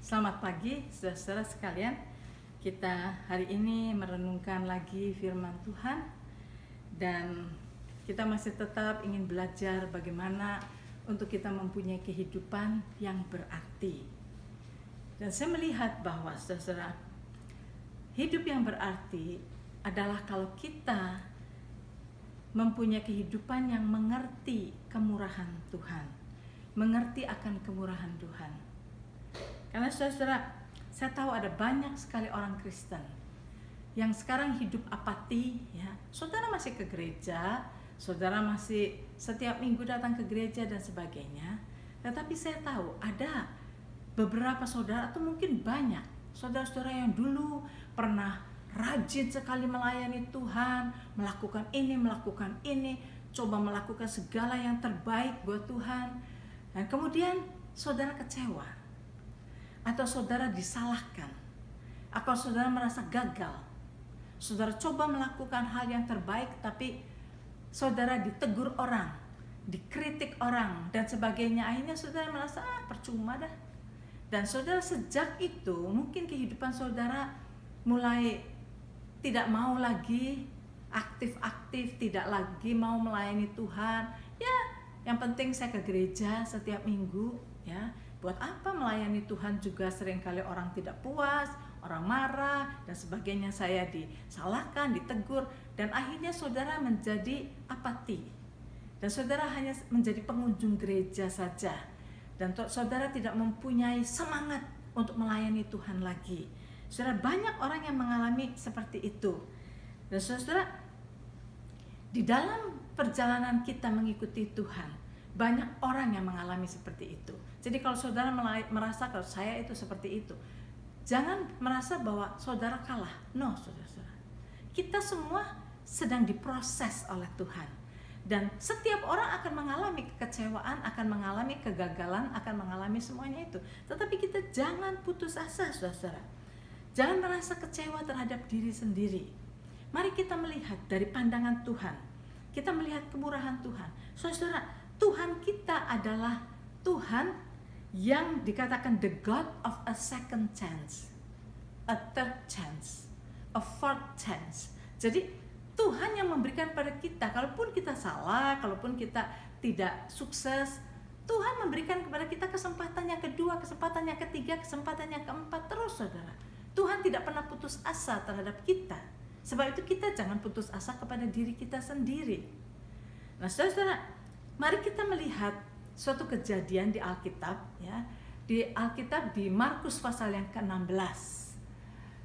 Selamat pagi, saudara-saudara sekalian. Kita hari ini merenungkan lagi firman Tuhan dan kita masih tetap ingin belajar bagaimana untuk kita mempunyai kehidupan yang berarti. Dan saya melihat bahwa saudara-saudara, hidup yang berarti adalah kalau kita mempunyai kehidupan yang mengerti kemurahan Tuhan, mengerti akan kemurahan Tuhan. Karena saudara, saya tahu ada banyak sekali orang Kristen yang sekarang hidup apati, ya. Saudara masih ke gereja, saudara masih setiap minggu datang ke gereja dan sebagainya. Tetapi saya tahu ada beberapa saudara atau mungkin banyak saudara-saudara yang dulu pernah rajin sekali melayani Tuhan, melakukan ini, coba melakukan segala yang terbaik buat Tuhan. Dan kemudian saudara kecewa, atau saudara disalahkan, atau saudara merasa gagal. Saudara coba melakukan hal yang terbaik, tapi saudara ditegur orang, dikritik orang, dan sebagainya. Akhirnya saudara merasa percuma dah. Dan saudara sejak itu mungkin kehidupan saudara mulai tidak mau lagi aktif-aktif, tidak lagi mau melayani Tuhan. Ya, yang penting saya ke gereja setiap minggu, ya. Buat apa melayani Tuhan juga seringkali orang tidak puas, orang marah dan sebagainya, saya disalahkan, ditegur, dan akhirnya saudara menjadi apati. Dan saudara hanya menjadi pengunjung gereja saja. Dan saudara tidak mempunyai semangat untuk melayani Tuhan lagi. Saudara, banyak orang yang mengalami seperti itu. Dan saudara, di dalam perjalanan kita mengikuti Tuhan, banyak orang yang mengalami seperti itu. Jadi kalau saudara merasa kalau saya itu seperti itu, jangan merasa bahwa saudara kalah. No, saudara-saudara. Kita semua sedang diproses oleh Tuhan. Dan setiap orang akan mengalami kekecewaan, akan mengalami kegagalan, akan mengalami semuanya itu. Tetapi kita jangan putus asa, saudara-saudara. Jangan merasa kecewa terhadap diri sendiri. Mari kita melihat dari pandangan Tuhan. Kita melihat kemurahan Tuhan. Saudara, Tuhan kita adalah Tuhan yang dikatakan the God of a second chance, a third chance, a fourth chance. Jadi Tuhan yang memberikan pada kita, kalaupun kita salah, kalaupun kita tidak sukses, Tuhan memberikan kepada kita kesempatan yang kedua, kesempatan yang ketiga, kesempatan yang keempat, terus saudara. Tuhan tidak pernah putus asa terhadap kita. Sebab itu kita jangan putus asa kepada diri kita sendiri. Nah saudara, mari kita melihat suatu kejadian di Alkitab, ya. Di Alkitab di Markus pasal yang ke-16.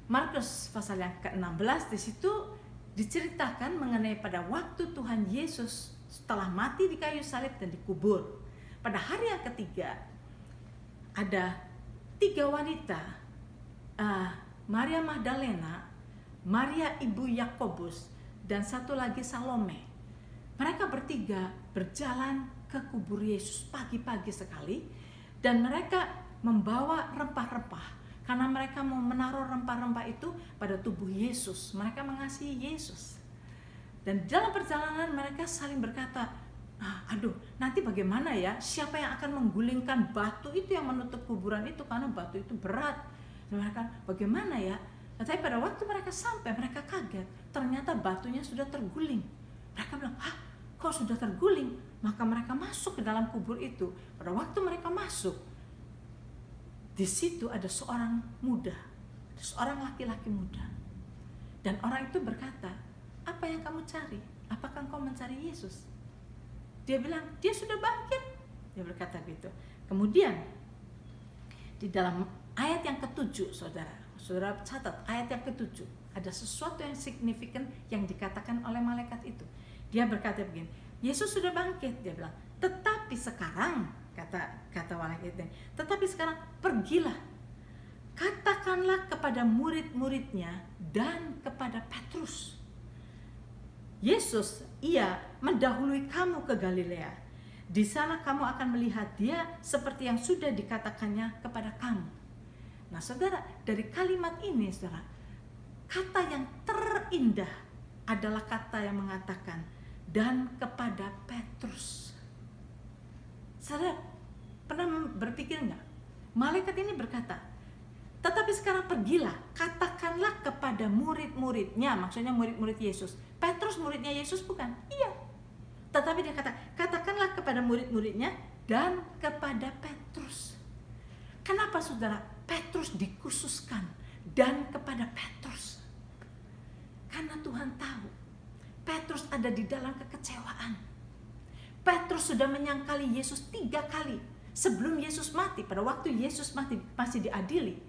Markus pasal yang ke-16, di situ diceritakan mengenai pada waktu Tuhan Yesus setelah mati di kayu salib dan dikubur. Pada hari yang ketiga ada 3 wanita, Maria Magdalena, Maria ibu Yakobus, dan satu lagi Salome. Mereka bertiga berjalan ke kubur Yesus pagi-pagi sekali, dan mereka membawa rempah-rempah karena mereka mau menaruh rempah-rempah itu pada tubuh Yesus. Mereka mengasihi Yesus. Dan dalam perjalanan mereka saling berkata, aduh, nanti bagaimana ya? Siapa yang akan menggulingkan batu itu yang menutup kuburan itu, karena batu itu berat. Dan mereka, bagaimana ya? Tapi pada waktu mereka sampai, mereka kaget. Ternyata batunya sudah terguling. Mereka bilang, kok sudah terguling? Maka mereka masuk ke dalam kubur itu. Pada waktu mereka masuk, di situ ada seorang muda, seorang laki-laki muda. Dan orang itu berkata, apa yang kamu cari? Apakah engkau mencari Yesus? Dia bilang, dia sudah bangkit. Dia berkata gitu. Kemudian di dalam ayat yang ke-7, saudara catat ayat yang ke-7, ada sesuatu yang signifikan yang dikatakan oleh malaikat itu. Dia berkata begini, Yesus sudah bangkit. Dia bilang, tetapi sekarang, kata malaikat itu, tetapi sekarang pergilah, katakanlah kepada murid-muridnya dan kepada Petrus, Yesus, ia mendahului kamu ke Galilea. Di sana kamu akan melihat dia seperti yang sudah dikatakannya kepada kamu. Nah saudara, dari kalimat ini saudara, kata yang terindah adalah kata yang mengatakan dan kepada Petrus. Saudara, pernah berpikir enggak? Malaikat ini berkata, Tetapi sekarang pergilah, katakanlah kepada murid-muridnya, maksudnya murid-murid Yesus. Petrus muridnya Yesus bukan? Iya. Tetapi dia katakanlah kepada murid-muridnya dan kepada Petrus. Kenapa saudara? Petrus dikhususkan dan kepada Petrus. Karena Tuhan tahu Petrus ada di dalam kekecewaan. Petrus sudah menyangkali Yesus 3 kali sebelum Yesus mati. Pada waktu Yesus mati masih diadili,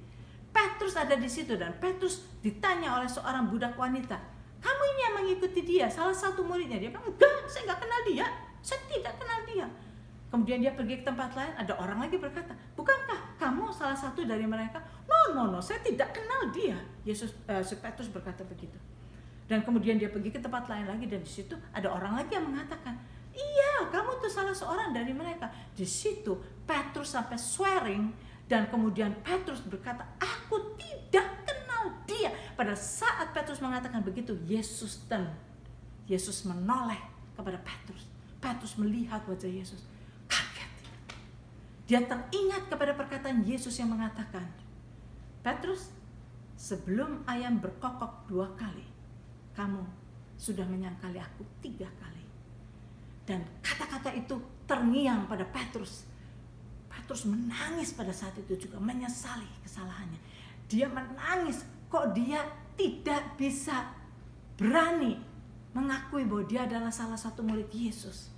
Petrus ada di situ dan Petrus ditanya oleh seorang budak wanita, kamu ini yang mengikuti dia, salah satu muridnya. Dia bilang, enggak, saya nggak kenal dia, saya tidak kenal dia. Kemudian dia pergi ke tempat lain, ada orang lagi berkata, bukankah kamu salah satu dari mereka? No, saya tidak kenal dia. Petrus berkata begitu. Dan kemudian dia pergi ke tempat lain lagi dan di situ ada orang lagi yang mengatakan, iya, kamu tuh salah seorang dari mereka. Di situ Petrus sampai swearing dan kemudian Petrus berkata, aku tidak kenal dia. Pada saat Petrus mengatakan begitu, Yesus menoleh kepada Petrus. Petrus melihat wajah Yesus, kaget. Dia teringat kepada perkataan Yesus yang mengatakan, Petrus, sebelum ayam berkokok 2 kali, kamu sudah menyangkali aku 3 kali. Dan kata-kata itu terngiang pada Petrus. Petrus menangis pada saat itu juga, menyesali kesalahannya. Dia menangis, kok dia tidak bisa berani mengakui bahwa dia adalah salah satu murid Yesus.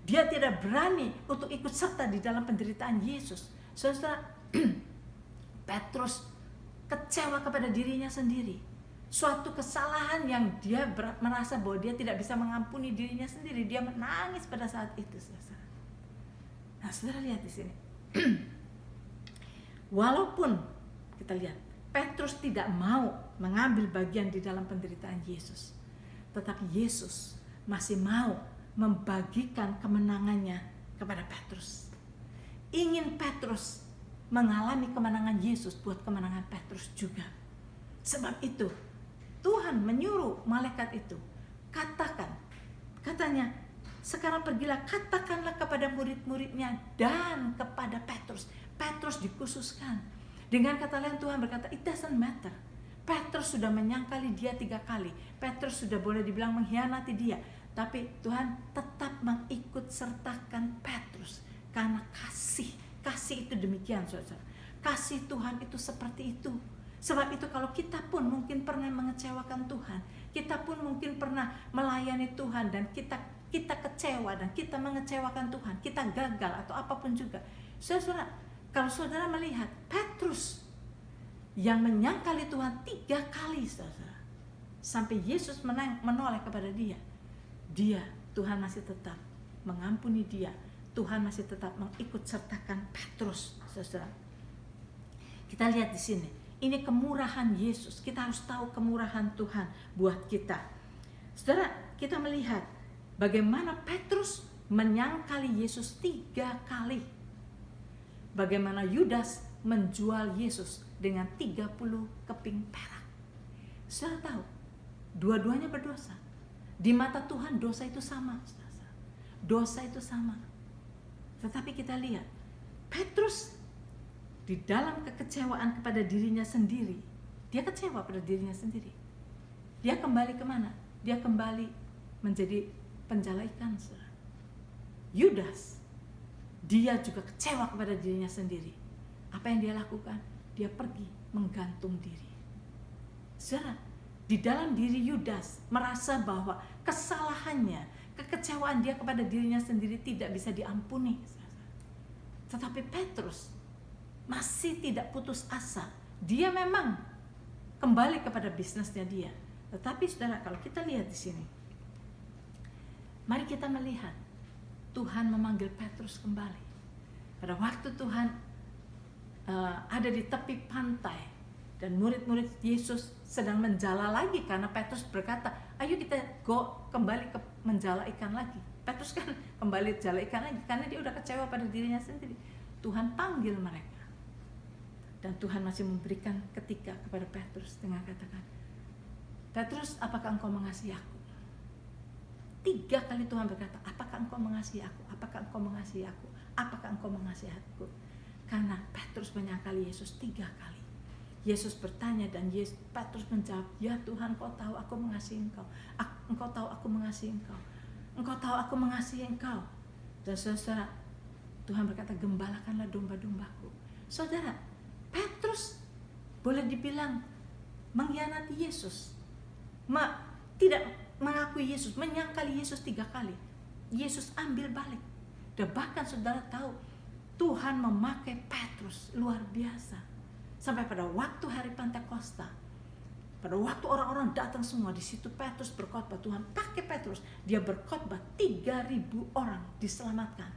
Dia tidak berani untuk ikut serta di dalam penderitaan Yesus. Saudara, Petrus kecewa kepada dirinya sendiri. Suatu kesalahan yang dia merasa bahwa dia tidak bisa mengampuni dirinya sendiri. Dia menangis pada saat itu, saudara. Nah, saudara lihat di sini. Walaupun kita lihat Petrus tidak mau mengambil bagian di dalam penderitaan Yesus, tetapi Yesus masih mau membagikan kemenangannya kepada Petrus. Ingin Petrus mengalami kemenangan Yesus buat kemenangan Petrus juga. Sebab itu Tuhan menyuruh malaikat itu, katanya, sekarang pergilah, katakanlah kepada murid-muridnya dan kepada Petrus. Petrus dikhususkan. Dengan kata lain Tuhan berkata, it doesn't matter. Petrus sudah menyangkali dia 3 kali. Petrus sudah boleh dibilang mengkhianati dia. Tapi Tuhan tetap mengikut sertakan Petrus. Karena kasih itu demikian, saudara. Kasih Tuhan itu seperti itu. Sebab itu kalau kita pun mungkin pernah mengecewakan Tuhan, kita pun mungkin pernah melayani Tuhan dan kita kecewa dan kita mengecewakan Tuhan, kita gagal atau apapun juga. Saudara, kalau saudara melihat Petrus yang menyangkali Tuhan 3 kali, saudara, sampai Yesus menoleh kepada dia, Tuhan masih tetap mengampuni dia. Tuhan masih tetap mengikut sertakan Petrus, saudara. Kita lihat di sini. Ini kemurahan Yesus. Kita harus tahu kemurahan Tuhan buat kita. Saudara, kita melihat bagaimana Petrus menyangkali Yesus 3 kali. Bagaimana Yudas menjual Yesus dengan 30 keping perak. Saudara tahu, dua-duanya berdosa. Di mata Tuhan dosa itu sama. Dosa itu sama. Tetapi kita lihat, Petrus di dalam kekecewaan kepada dirinya sendiri, dia kecewa pada dirinya sendiri. Dia kembali kemana? Dia kembali menjadi penjala ikan. Yudas, dia juga kecewa kepada dirinya sendiri. Apa yang dia lakukan? Dia pergi menggantung diri. Saudara, di dalam diri Yudas merasa bahwa kesalahannya, kekecewaan dia kepada dirinya sendiri tidak bisa diampuni. Tetapi Petrus masih tidak putus asa. Dia memang kembali kepada bisnisnya dia. Tetapi saudara, kalau kita lihat di sini, mari kita melihat Tuhan memanggil Petrus kembali. Pada waktu Tuhan ada di tepi pantai dan murid-murid Yesus sedang menjala lagi karena Petrus berkata, ayo kita kembali ke menjala ikan lagi. Petrus kan kembali jala ikan lagi karena dia udah kecewa pada dirinya sendiri. Tuhan panggil mereka. Dan Tuhan masih memberikan ketika kepada Petrus dengan katakan, Petrus, apakah engkau mengasihi aku? 3 kali Tuhan berkata, apakah engkau mengasihi aku? Apakah engkau mengasihi aku? Apakah engkau mengasihi aku? Karena Petrus menyangkali Yesus 3 kali. Yesus bertanya dan Petrus menjawab, ya Tuhan, Kau tahu aku mengasihi Engkau. Engkau tahu aku mengasihi Engkau. Engkau tahu aku mengasihi Engkau. Dan saudara, Tuhan berkata, gembalakanlah domba-dombaku. Saudara, Petrus boleh dibilang mengkhianati Yesus, tidak mengakui Yesus, menyangkali Yesus 3 kali. Yesus ambil balik. Dan bahkan saudara tahu, Tuhan memakai Petrus luar biasa. Sampai pada waktu hari Pentakosta, pada waktu orang-orang datang semua, di situ Petrus berkhotbah. Tuhan pakai Petrus, dia berkhotbah, 3.000 orang diselamatkan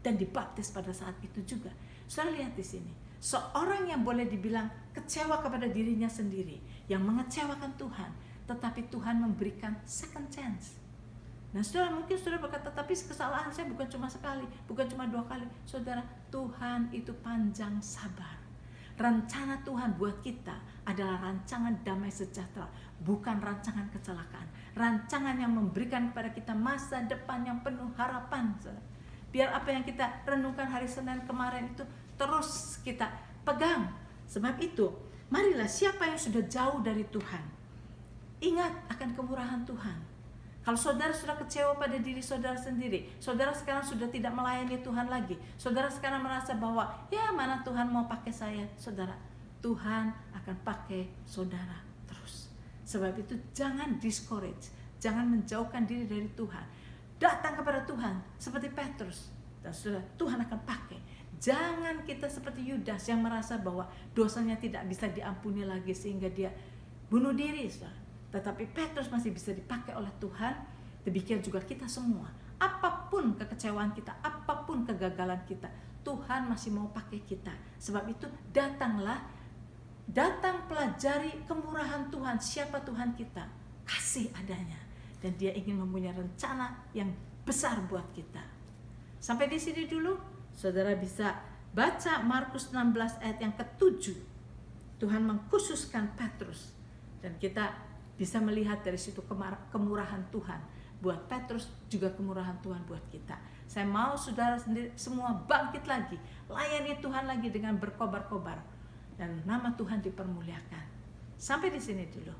dan dibaptis pada saat itu juga. Saudara lihat di sini, seorang yang boleh dibilang kecewa kepada dirinya sendiri, yang mengecewakan Tuhan, tetapi Tuhan memberikan second chance. Nah saudara, mungkin saudara berkata, tapi kesalahan saya bukan cuma sekali, bukan cuma 2 kali. Saudara, Tuhan itu panjang sabar. Rencana Tuhan buat kita adalah rancangan damai sejahtera, bukan rancangan kecelakaan. Rancangan yang memberikan kepada kita masa depan yang penuh harapan. Biar apa yang kita renungkan hari Senin kemarin itu terus kita pegang. Sebab itu, marilah siapa yang sudah jauh dari Tuhan, ingat akan kemurahan Tuhan. Kalau saudara sudah kecewa pada diri saudara sendiri, saudara sekarang sudah tidak melayani Tuhan lagi, saudara sekarang merasa bahwa ya mana Tuhan mau pakai saya, saudara, Tuhan akan pakai saudara terus. Sebab itu jangan discourage, jangan menjauhkan diri dari Tuhan. Datang kepada Tuhan seperti Petrus, dan saudara, Tuhan akan pakai. Jangan kita seperti Yudas yang merasa bahwa dosanya tidak bisa diampuni lagi sehingga dia bunuh diri, saudara. Tetapi Petrus masih bisa dipakai oleh Tuhan. Demikian juga kita semua. Apapun kekecewaan kita, apapun kegagalan kita, Tuhan masih mau pakai kita. Sebab itu datang pelajari kemurahan Tuhan. Siapa Tuhan kita? Kasih adanya. Dan dia ingin mempunyai rencana yang besar buat kita. Sampai di sini dulu. Saudara bisa baca Markus 16 ayat yang ke-7. Tuhan mengkhususkan Petrus. Dan kita bisa melihat dari situ kemurahan Tuhan buat Petrus, juga kemurahan Tuhan buat kita. Saya mau saudara sendiri semua bangkit lagi, layani Tuhan lagi dengan berkobar-kobar, dan nama Tuhan dipermuliakan. Sampai di sini dulu.